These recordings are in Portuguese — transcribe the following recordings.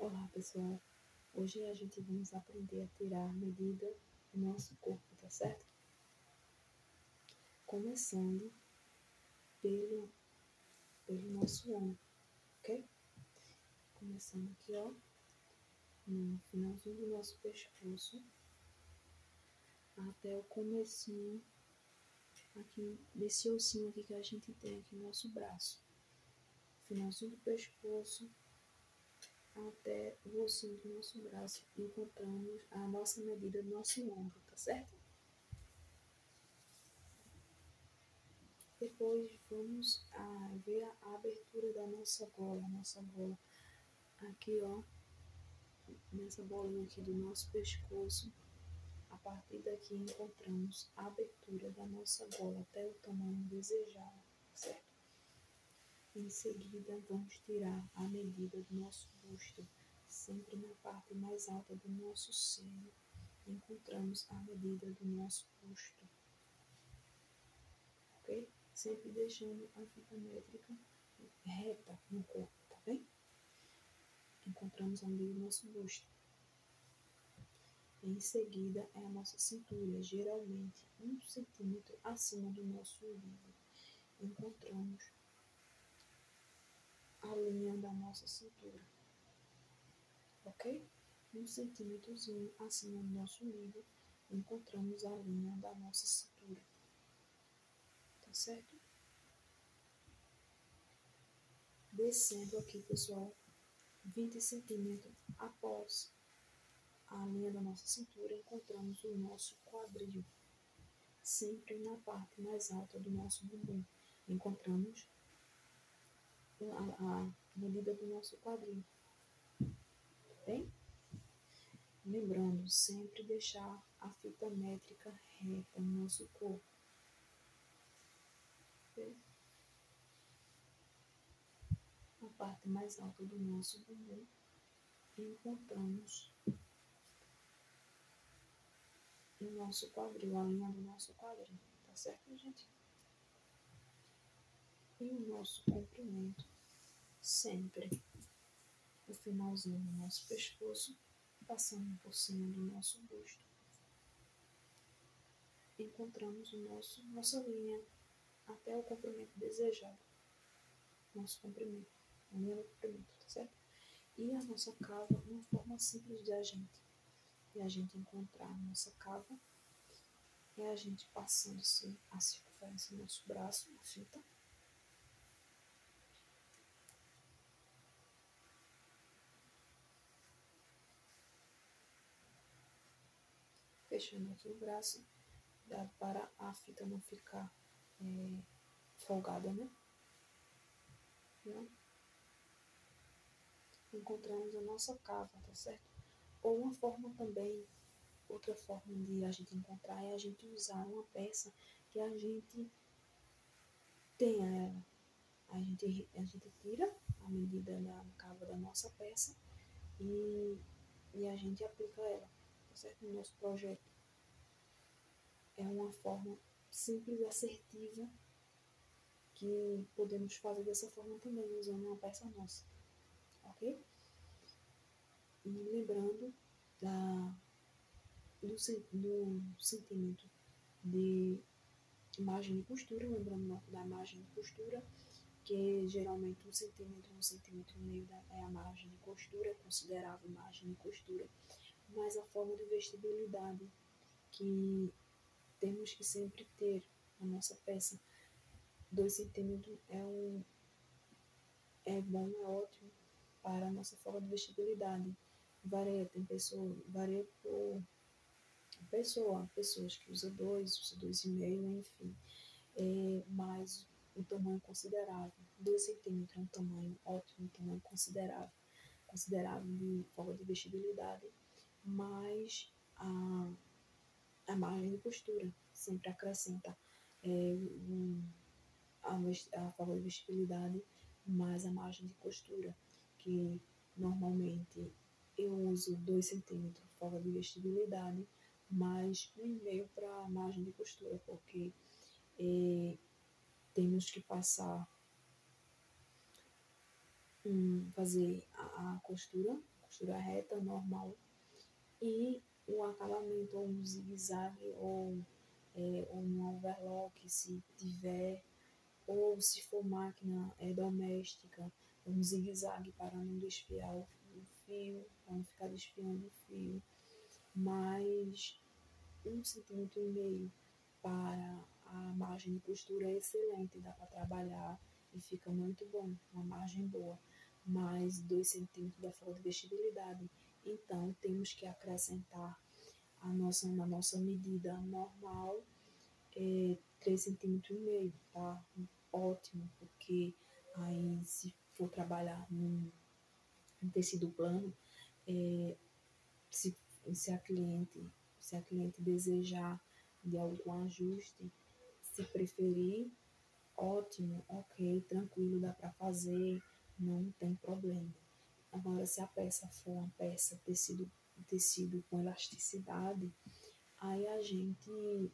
Olá pessoal, hoje a gente vamos aprender a tirar a medida do nosso corpo, tá certo? Começando pelo nosso ombro, ok? Começando aqui, ó, no finalzinho do nosso pescoço, até o comecinho, aqui, desse ossinho aqui que a gente tem aqui no nosso braço. Finalzinho do pescoço, até o ossinho do nosso braço, encontramos a nossa medida do nosso ombro, tá certo? Depois vamos ver a abertura da nossa gola, aqui ó, nessa bolinha aqui do nosso pescoço. A partir daqui encontramos a abertura da nossa gola até o tamanho desejado, certo? Em seguida vamos tirar a medida do nosso busto, sempre na parte mais alta do nosso seio, encontramos a medida do nosso busto, ok? Sempre deixando a fita métrica reta no corpo, tá bem? Encontramos a medida do nosso busto. Em seguida é a nossa cintura, geralmente 1 cm acima do nosso umbigo. Encontramos a linha da nossa cintura, ok? 1 cm acima do nosso umbigo, encontramos a linha da nossa cintura, tá certo? Descendo aqui, pessoal, 20 centímetros após a linha da nossa cintura, encontramos o nosso quadril. Sempre na parte mais alta do nosso bumbum, encontramos a medida do nosso quadril, bem? Lembrando, sempre deixar a fita métrica reta no nosso corpo. Okay? Na parte mais alta do nosso bumbum, encontramos o nosso quadril, a linha do nosso quadril, tá certo, gente? E o nosso comprimento, sempre o finalzinho do nosso pescoço, passando por cima do nosso busto, encontramos nossa linha até o comprimento desejado, nosso comprimento, a linha do comprimento, tá certo? E a nossa cava, uma forma simples de a gente encontrar a nossa cava, é a gente passando a circunferência do nosso braço, a fita, fechando aqui o braço, dá para a fita não ficar folgada, né? Encontramos a nossa cava, tá certo? Ou uma forma também, outra forma de a gente encontrar é a gente usar uma peça que a gente tenha ela. A gente tira a medida da cava da nossa peça e a gente aplica ela, tá certo? No nosso projeto. É uma forma simples e assertiva que podemos fazer dessa forma também, usando uma peça nossa, ok? E lembrando do centímetro de margem de costura, lembrando da margem de costura, que geralmente 1 cm, 1,5 cm é a margem de costura, é considerável margem de costura, mas a forma de vestibilidade que temos que sempre ter na nossa peça, 2 centímetros é bom, é ótimo para a nossa forma de vestibilidade. Varia por pessoas que usam 2, usam 2,5, enfim. Mas o tamanho considerável, 2 centímetros é um tamanho ótimo, um tamanho considerável de forma de vestibilidade, mas a margem de costura sempre acrescenta a forma de vestibilidade, mais a margem de costura, que normalmente eu uso 2 centímetros forma de vestibilidade, mais 1,5 para a margem de costura, porque temos que fazer a costura costura reta, normal, e o acabamento, ou um zigue-zague, ou um overlock, se tiver, ou se for máquina doméstica, um zigue-zague para não desfiar o fio, para não ficar desfiando o fio, mais 1,5 cm para a margem de costura é excelente, dá para trabalhar e fica muito bom, uma margem boa, mais 2 cm da folga de vestibilidade. Então, temos que acrescentar na nossa medida normal, 3,5 cm, tá? Ótimo, porque aí se for trabalhar num tecido plano, se, se, a cliente, se a cliente desejar de algum ajuste, se preferir, ótimo, ok, tranquilo, dá para fazer, não tem problema. Agora, se a peça for uma peça tecido com elasticidade, aí a gente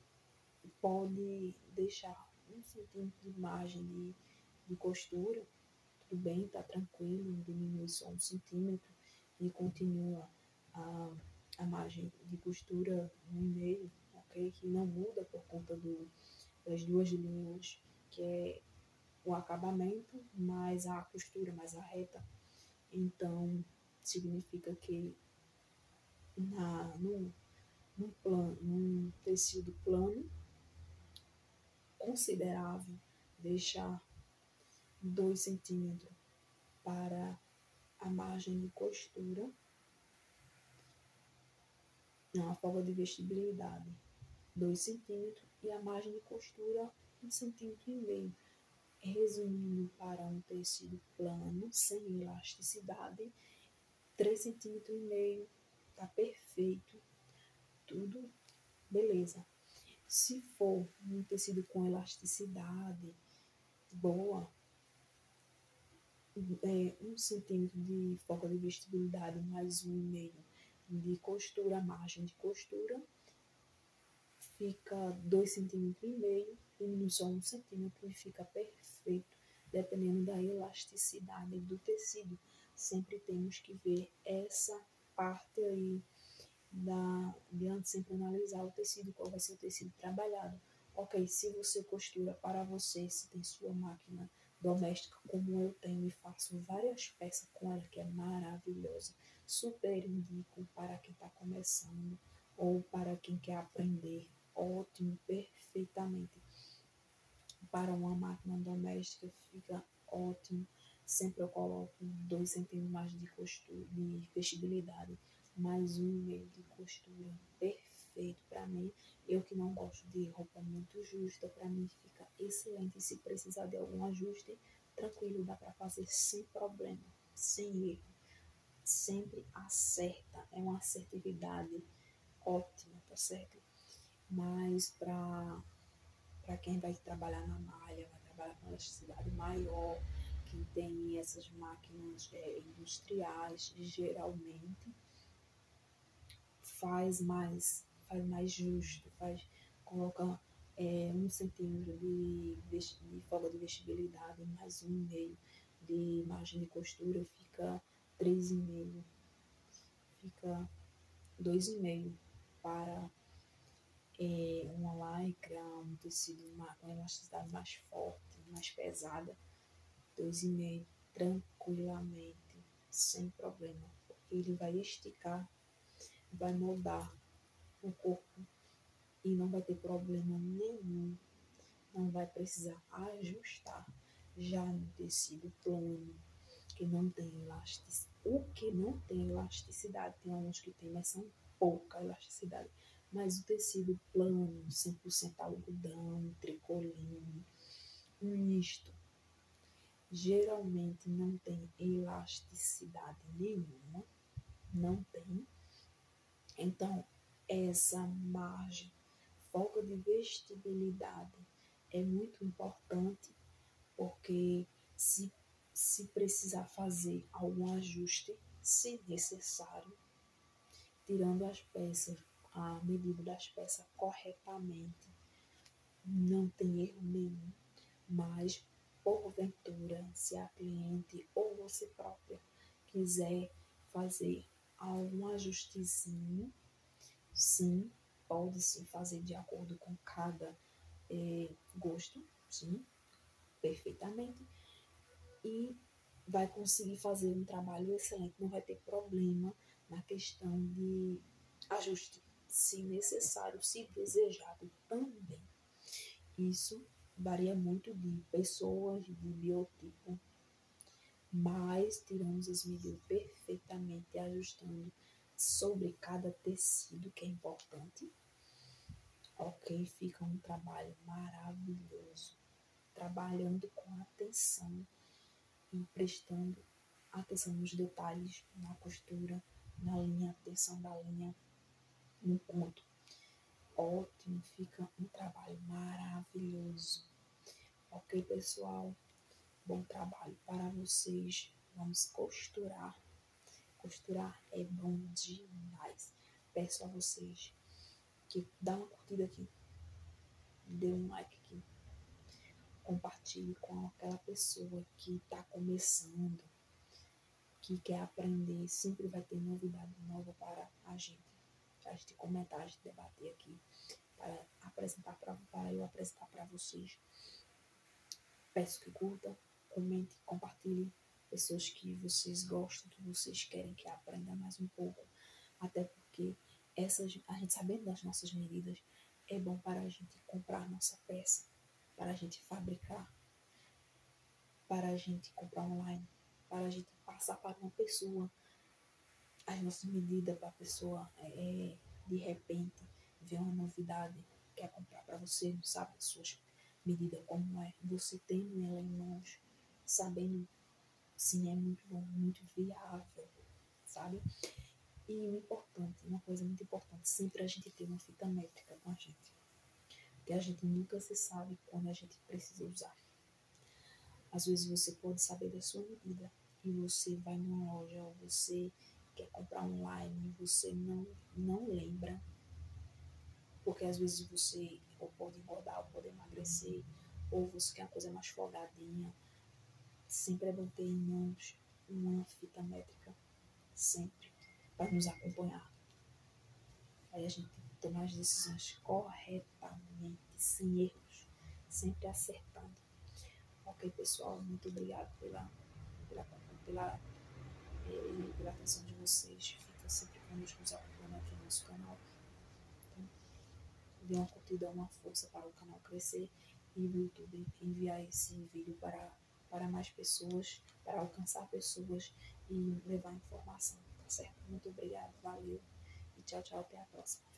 pode deixar 1 cm de margem de costura, tudo bem, tá tranquilo, diminui só 1 cm e continua a margem de costura 1,5, ok? Que não muda por conta das duas linhas, que é o acabamento mais a costura, mais a reta. Então, significa que num tecido plano, considerável deixar 2 cm para a margem de costura, não, a folga de vestibilidade, 2 cm, e a margem de costura, 1,5 cm. Resumindo, para um tecido plano, sem elasticidade, 3,5 cm, tá perfeito, tudo beleza. Se for um tecido com elasticidade boa, 1 cm de folga de vestibilidade mais 1,5 de costura, margem de costura, fica 2,5 cm, diminui só 1 cm e fica perfeito, dependendo da elasticidade do tecido. Sempre temos que ver essa parte aí de sempre analisar o tecido, qual vai ser o tecido trabalhado. Ok, se você costura para você, se tem sua máquina doméstica, como eu tenho, e faço várias peças com ela, que é maravilhosa, super indico para quem está começando ou para quem quer aprender, ótimo, perfeitamente. Para uma máquina doméstica fica ótimo. Sempre eu coloco 2 cm mais de costura, de vestibilidade, mais 1,5 de costura, perfeito para mim. Eu que não gosto de roupa muito justa, para mim fica excelente. Se precisar de algum ajuste, tranquilo, dá para fazer sem problema, sem erro. Sempre acerta, é uma assertividade ótima, tá certo? Mas para quem vai trabalhar na malha, vai trabalhar com elasticidade maior, quem tem essas máquinas industriais, geralmente faz mais justo, coloca 1 cm de folga de vestibilidade, mais 1,5 de margem de costura, fica 3,5, fica 2,5 para uma lycra, um tecido com elasticidade mais forte, mais pesada, 2,5 tranquilamente, sem problema, porque ele vai esticar, vai moldar o corpo e não vai ter problema nenhum, não vai precisar ajustar. Já no tecido plano, que não tem elasticidade, o que não tem elasticidade, tem alguns que tem, mas são pouca elasticidade. Mas o tecido plano, 100% algodão, tricoline, misto, geralmente não tem elasticidade nenhuma, não tem. Então, essa margem, folga de vestibilidade é muito importante, porque se precisar fazer algum ajuste, se necessário, tirando as peças, a medida das peças corretamente, não tem erro nenhum, mas porventura, se a cliente ou você própria quiser fazer algum ajustezinho, sim, pode se fazer de acordo com cada gosto, sim, perfeitamente, e vai conseguir fazer um trabalho excelente, não vai ter problema na questão de ajuste, se necessário, se desejado também. Isso varia muito de pessoas, de biotipo, mas tiramos as medidas perfeitamente, ajustando sobre cada tecido, que é importante. Ok, fica um trabalho maravilhoso, trabalhando com atenção e prestando atenção nos detalhes, na costura, na linha, atenção da linha, no ponto. Ótimo, fica um trabalho maravilhoso. Ok, pessoal? Bom trabalho para vocês. Vamos costurar. Costurar é bom demais. Peço a vocês que dá uma curtida aqui, dê um like aqui, compartilhe com aquela pessoa que está começando, que quer aprender. Sempre vai ter novidade nova para a gente comentar, a gente debater aqui, para eu apresentar para vocês. Peço que curta, comente, compartilhe pessoas que vocês gostam, que vocês querem que aprenda mais um pouco, até porque a gente sabendo das nossas medidas, é bom para a gente comprar nossa peça, para a gente fabricar, para a gente comprar online, para a gente passar para uma pessoa as nossas medidas, para a pessoa de repente ver uma novidade, quer comprar para você, não sabe as suas medidas como é, você tendo ela em mãos, sabendo se é muito bom, muito viável, sabe? E o importante, uma coisa muito importante, sempre a gente ter uma fita métrica com a gente, porque a gente nunca se sabe quando a gente precisa usar. Às vezes você pode saber da sua medida e você vai numa loja ou você quer comprar online e você não lembra, porque às vezes você ou pode engordar ou pode emagrecer, ou você quer uma coisa mais folgadinha. Sempre é bom ter em mãos uma fita métrica, sempre, para nos acompanhar. Aí a gente tomar as decisões corretamente, sem erros, sempre acertando. Ok, pessoal, muito obrigado pela, pela, pela atenção de vocês. Fica sempre conosco, nos acompanhando aqui no nosso canal. Então, dê uma curtida, uma força para o canal crescer e o YouTube enviar esse vídeo para mais pessoas, para alcançar pessoas e levar informação, tá certo? Muito obrigado, valeu e tchau, tchau, até a próxima.